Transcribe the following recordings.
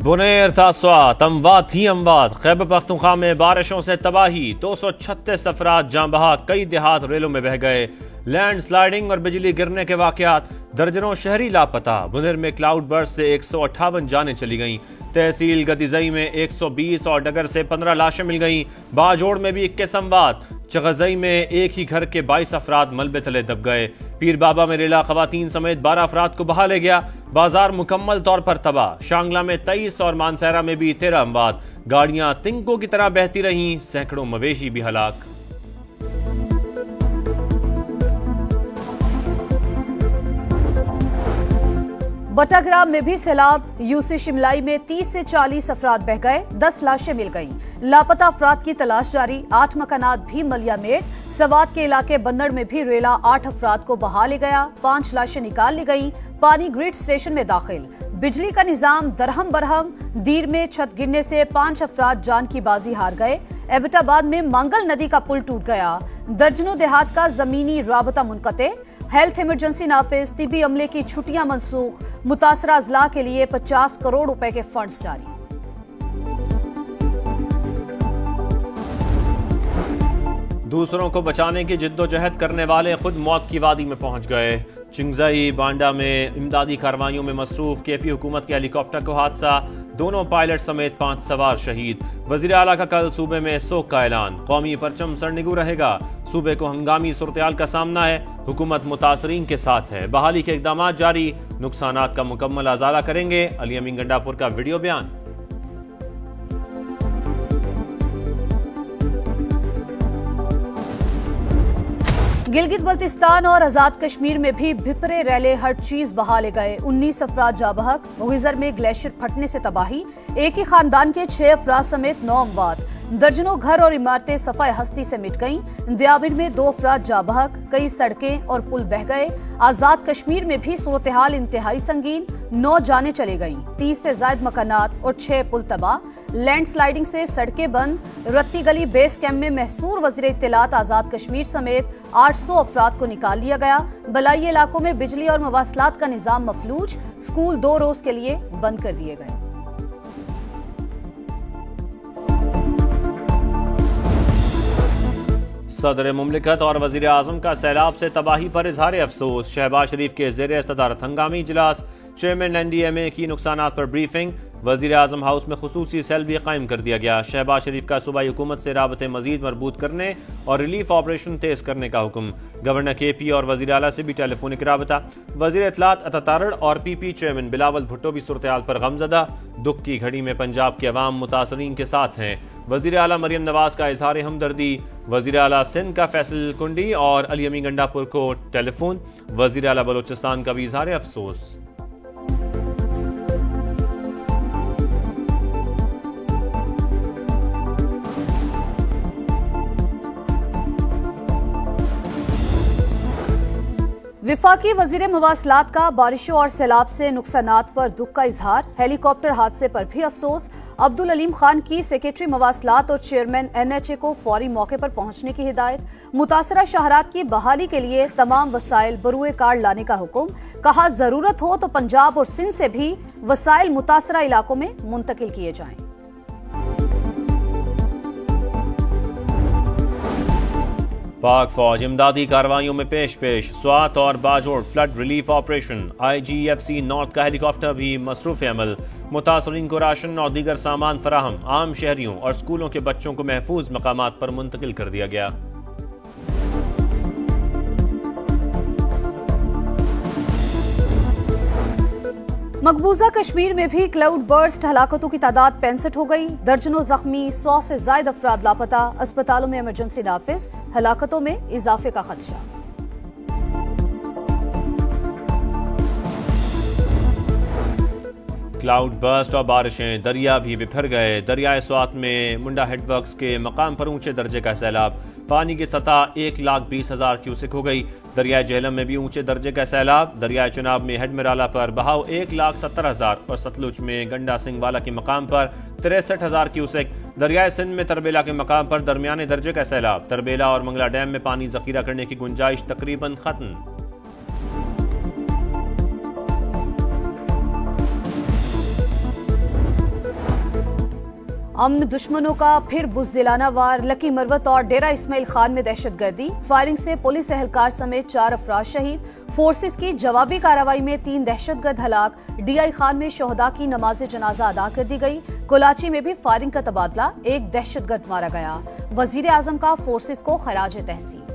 بنیر تاثرات اموات ہی اموات خیبر پختونخوا میں بارشوں سے تباہی 236 افراد جاں بحق کئی دیہات ریلوں میں بہہ گئے لینڈ سلائیڈنگ اور بجلی گرنے کے واقعات درجنوں شہری لاپتہ بنیر میں کلاؤڈ برسٹ سے 158 جانیں چلی گئیں تحصیل گدیزئی میں 120 اور ڈگر سے 15 لاشیں مل گئیں باجوڑ میں بھی 21 اموات چغزئی میں ایک ہی گھر کے 22 افراد ملبے تلے دب گئے پیر بابا میں ریلا خواتین سمیت 12 افراد کو بہا لے گیا بازار مکمل طور پر تباہ شانگلہ میں 23 اور مانسہرہ میں بھی 13 اموات گاڑیاں تنکوں کی طرح بہتی رہیں سینکڑوں مویشی بھی ہلاک بٹاگرام میں بھی سیلاب یوسی شملائی میں 30 سے 40 افراد بہہ گئے 10 لاشیں مل گئیں لاپتہ افراد کی تلاش جاری 8 مکانات بھی ملیا میٹ سوات کے علاقے بنڑ میں بھی ریلا 8 افراد کو بہا لے گیا 5 لاشیں نکال لی گئیں پانی گریڈ اسٹیشن میں داخل بجلی کا نظام درہم برہم دیر میں چھت گرنے سے 5 افراد جان کی بازی ہار گئے ایبٹ آباد میں مانگل ندی کا پل ٹوٹ گیا درجنوں دیہات کا زمینی رابطہ منقطع ہیلتھ ایمرجنسی نافذ طبی عملے کی چھٹیاں منسوخ متاثرہ اضلاع کے لیے 50 کروڑ روپے کے فنڈز جاری دوسروں کو بچانے کی جد و جہد کرنے والے خود موت کی وادی میں پہنچ گئے چنگزئی بانڈا میں امدادی کارروائیوں میں مصروف کے پی حکومت کے ہیلی کاپٹر کو حادثہ دونوں پائلٹ سمیت 5 سوار شہید وزیر اعلیٰ کا کل صوبے میں سوگ کا اعلان قومی پرچم سرنگو رہے گا صوبے کو ہنگامی صورتحال کا سامنا ہے حکومت متاثرین کے ساتھ ہے بحالی کے اقدامات جاری نقصانات کا مکمل ازالہ کریں گے علی امین گنڈا پور کا ویڈیو بیان گلگت بلتستان اور آزاد کشمیر میں بھی بھپرے ریلے ہر چیز بہا لے گئے 19 افراد جاں بحق مغیزر میں گلیشیئر پھٹنے سے تباہی ایک ہی خاندان کے 6 افراد سمیت 9 اموات درجنوں گھر اور عمارتیں صفائے ہستی سے مٹ گئیں دیابند میں 2 افراد جاں بحق کئی سڑکیں اور پل بہہ گئے آزاد کشمیر میں بھی صورتحال انتہائی سنگین 9 جانیں چلی گئیں 30 سے زائد مکانات اور 6 پل تباہ لینڈ سلائیڈنگ سے سڑکیں بند رتی گلی بیس کیمپ میں محصور وزیر اطلاعات آزاد کشمیر سمیت 800 افراد کو نکال لیا گیا بلائی علاقوں میں بجلی اور مواصلات کا نظام مفلوج اسکول 2 روز کے لیے بند کر دیے گئے صدر مملکت اور وزیر اعظم کا سیلاب سے تباہی پر اظہار افسوس شہباز شریف کے زیر صدارت ہنگامی اجلاس چیئرمین این ڈی ایم اے کی نقصانات پر بریفنگ وزیر اعظم ہاؤس میں خصوصی سیل بھی قائم کر دیا گیا شہباز شریف کا صوبائی حکومت سے رابطے مزید مربوط کرنے اور ریلیف آپریشن تیز کرنے کا حکم گورنر کے پی اور وزیر اعلیٰ سے بھی ٹیلی فونک رابطہ وزیر اطلاعات عطا تارڑ اور پی پی چیئرمین بلاول بھٹو بھی صورتحال پر غمزدہ دکھ کی گھڑی میں پنجاب کے عوام متاثرین کے ساتھ ہیں وزیر اعلیٰ مریم نواز کا اظہار ہمدردی وزیر اعلیٰ سندھ کا فیصل کنڈی اور علی امین گنڈا پور کو ٹیلی فون وزیر اعلیٰ بلوچستان کا بھی اظہار افسوس وفاقی وزیر مواصلات کا بارشوں اور سیلاب سے نقصانات پر دکھ کا اظہار ہیلی کاپٹر حادثے پر بھی افسوس عبدالعلیم خان کی سیکریٹری مواصلات اور چیئرمین این ایچ اے کو فوری موقع پر پہنچنے کی ہدایت متاثرہ شہرات کی بحالی کے لیے تمام وسائل بروئے کار لانے کا حکم کہا ضرورت ہو تو پنجاب اور سندھ سے بھی وسائل متاثرہ علاقوں میں منتقل کیے جائیں پاک فوج امدادی کارروائیوں میں پیش سوات اور باجوڑ فلڈ ریلیف آپریشن آئی جی ایف سی نارتھ کا ہیلی کاپٹر بھی مصروف عمل متاثرین کو راشن اور دیگر سامان فراہم عام شہریوں اور اسکولوں کے بچوں کو محفوظ مقامات پر منتقل کر دیا گیا مقبوضہ کشمیر میں بھی کلاؤڈ برسٹ ہلاکتوں کی تعداد 65 ہو گئی درجنوں زخمی 100 سے زائد افراد لاپتہ اسپتالوں میں ایمرجنسی نافذ ہلاکتوں میں اضافے کا خدشہ کلاؤڈ برسٹ اور بارشیں دریا بھی بپھر گئے دریائے سوات میں منڈا ہیڈ ورکس کے مقام پر اونچے درجے کا سیلاب پانی کی سطح 1,20,000 کیوسک ہو گئی دریائے جہلم میں بھی اونچے درجے کا سیلاب دریائے چناب میں ہیڈ مرالا پر بہاؤ 1,70,000 اور ستلج میں گنڈا سنگھ والا کے مقام پر 63,000 کیوسک دریائے سندھ میں تربیلا کے مقام پر درمیانے درجے کا سیلاب تربیلا اور منگلا ڈیم میں پانی ذخیرہ کرنے کی گنجائش تقریباً ختم امن دشمنوں کا پھر بزدلانہ وار، لکی مروت اور ڈیرہ اسماعیل خان میں دہشت گردی، فائرنگ سے پولیس اہلکار سمیت 4 افراد شہید، فورسز کی جوابی کارروائی میں 3 دہشت گرد ہلاک، ڈی آئی خان میں شہداء کی نماز جنازہ ادا کر دی گئی، کلاچی میں بھی فائرنگ کا تبادلہ، 1 دہشت گرد مارا گیا، وزیر اعظم کا فورسز کو خراج تحسین۔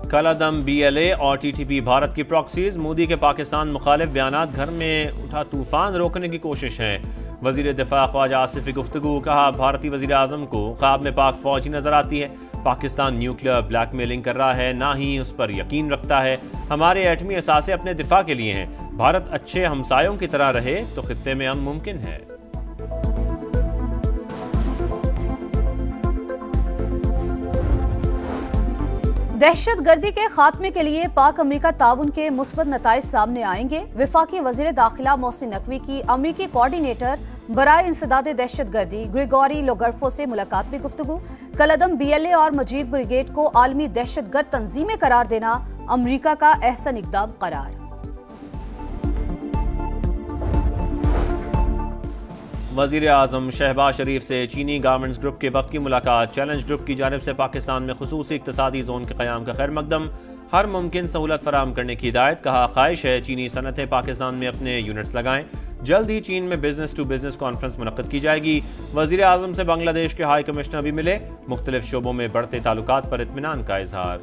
کالعدم بی ایل اے اور ٹی ٹی پی بھارت کی پراکسیز، مودی کے پاکستان مخالف بیانات گھر میں اٹھا طوفان روکنے کی کوشش ہیں۔ وزیر دفاع خواجہ آصف کی گفتگو، کہا بھارتی وزیر اعظم کو خواب میں پاک فوج ہی نظر آتی ہے، پاکستان نیوکلیئر بلیک میلنگ کر رہا ہے، نہ ہی اس پر یقین رکھتا ہے، ہمارے ایٹمی اثاثے اپنے دفاع کے لیے ہیں، بھارت اچھے ہمسایوں کی طرح رہے تو خطے میں امن ممکن ہے۔ دہشت گردی کے خاتمے کے لیے پاک امریکہ تعاون کے مثبت نتائج سامنے آئیں گے، وفاقی وزیر داخلہ محسن نقوی کی امریکی کوارڈینیٹر برائے انسداد دہشت گردی گریگوری لوگرفو سے ملاقات میں گفتگو، کالعدم بی ایل اے اور مجید بریگیڈ کو عالمی دہشت گرد تنظیمیں قرار دینا امریکہ کا احسن اقدام قرار۔ وزیر اعظم شہباز شریف سے چینی گارمنٹس گروپ کے وفد کی ملاقات، چیلنج گروپ کی جانب سے پاکستان میں خصوصی اقتصادی زون کے قیام کا خیر مقدم، ہر ممکن سہولت فراہم کرنے کی ہدایت، کہا خواہش ہے چینی صنعتیں پاکستان میں اپنے یونٹس لگائیں، جلد ہی چین میں بزنس ٹو بزنس کانفرنس منعقد کی جائے گی۔ وزیر اعظم سے بنگلہ دیش کے ہائی کمشنر بھی ملے، مختلف شعبوں میں بڑھتے تعلقات پر اطمینان کا اظہار۔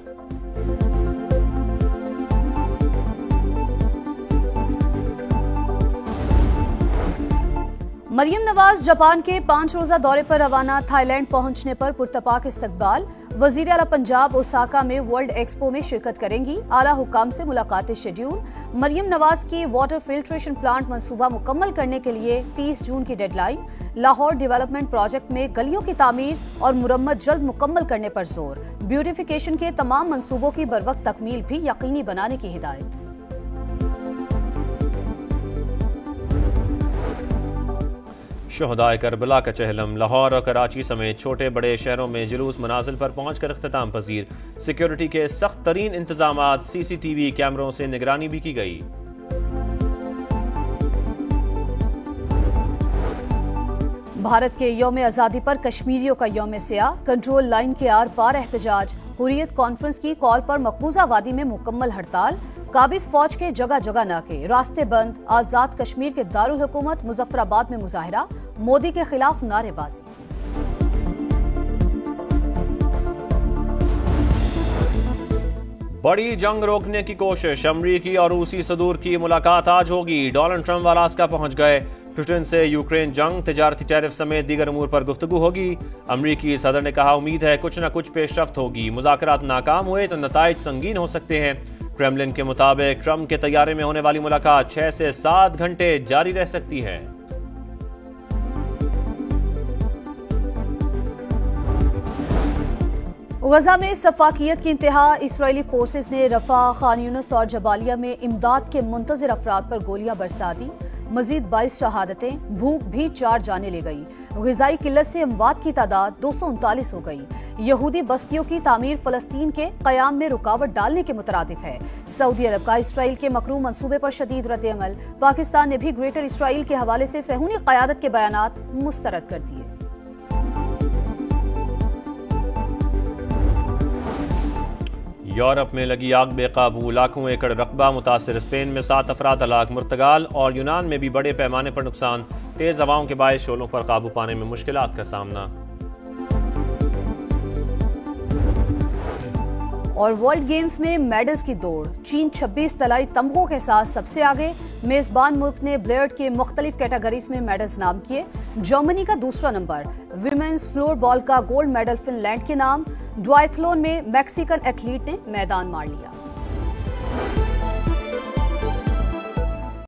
مریم نواز جاپان کے 5 روزہ دورے پر روانہ، تھائی لینڈ پہنچنے پر پرتپاک استقبال، وزیر اعلیٰ پنجاب اوساکا میں ورلڈ ایکسپو میں شرکت کریں گی، اعلیٰ حکام سے ملاقات شیڈیول، مریم نواز کی واٹر فلٹریشن پلانٹ منصوبہ مکمل کرنے کے لیے 30 جون کی deadline, Lahore development project میں گلیوں کی تعمیر اور مرمت جلد مکمل کرنے پر زور، بیوٹیفیکیشن کے تمام منصوبوں کی بروقت تکمیل بھی یقینی بنانے کی ہدایت۔ شہدائے کربلا کا چہلم، لاہور اور کراچی سمیت چھوٹے بڑے شہروں میں جلوس منازل پر پہنچ کر اختتام پذیر، سیکیورٹی کے سخت ترین انتظامات، سی سی ٹی وی کیمروں سے نگرانی بھی کی گئی۔ بھارت کے یوم آزادی پر کشمیریوں کا یوم سیاہ، کنٹرول لائن کے آر پار احتجاج، حریت کانفرنس کی کال پر مقبوضہ وادی میں مکمل ہڑتال، قابض فوج کے جگہ جگہ ناکے، راستے بند، آزاد کشمیر کے دارالحکومت مظفر آباد میں مظاہرہ، مودی کے خلاف نعرے بازی۔ بڑی جنگ روکنے کی کوشش، امریکی اور روسی صدور کی ملاقات آج ہوگی، ڈونلڈ ٹرمپ الاسکا پہنچ گئے، پوٹن سے یوکرین جنگ، تجارتی ٹیرف سمیت دیگر امور پر گفتگو ہوگی، امریکی صدر نے کہا امید ہے کچھ نہ کچھ پیش رفت ہوگی، مذاکرات ناکام ہوئے تو نتائج سنگین ہو سکتے ہیں، کرملن کے مطابق ٹرمپ کے طیارے میں ہونے والی ملاقات 6 سے 7 گھنٹے جاری رہ سکتی ہے۔ غزہ میں سفاکیت کی انتہا، اسرائیلی فورسز نے رفح، خان یونس اور جبالیہ میں امداد کے منتظر افراد پر گولیاں برسا دی، مزید 22 شہادتیں، بھوک بھی 4 جانیں لے گئی، غذائی قلت سے اموات کی تعداد 239 ہو گئی، یہودی بستیوں کی تعمیر فلسطین کے قیام میں رکاوٹ ڈالنے کے مترادف ہے، سعودی عرب کا اسرائیل کے مکروہ منصوبے پر شدید رد عمل، پاکستان نے بھی گریٹر اسرائیل کے حوالے سے صہیونی قیادت کے بیانات مسترد کر دیے۔ یورپ میں لگی آگ بے قابو، لاکھوں ایکڑ رقبہ متاثر، اسپین میں 7 افراد ہلاک، پرتگال اور یونان میں بھی بڑے پیمانے پر نقصان، تیز ہواؤں کے باعث شعلوں پر قابو پانے میں مشکلات کا سامنا۔ اور ورلڈ گیمز میں میڈلز کی دوڑ، چین 26 طلائی تمغوں کے ساتھ سب سے آگے، میزبان ملک نے بلیئرڈ کے مختلف کیٹیگریز میں میڈلز نام کیے، جرمنی کا دوسرا نمبر، ویمنز فلور بال کا گولڈ میڈل فن لینڈ کے نام، ڈوائتھلون میں میکسیکن ایتھلیٹ نے میدان مار لیا۔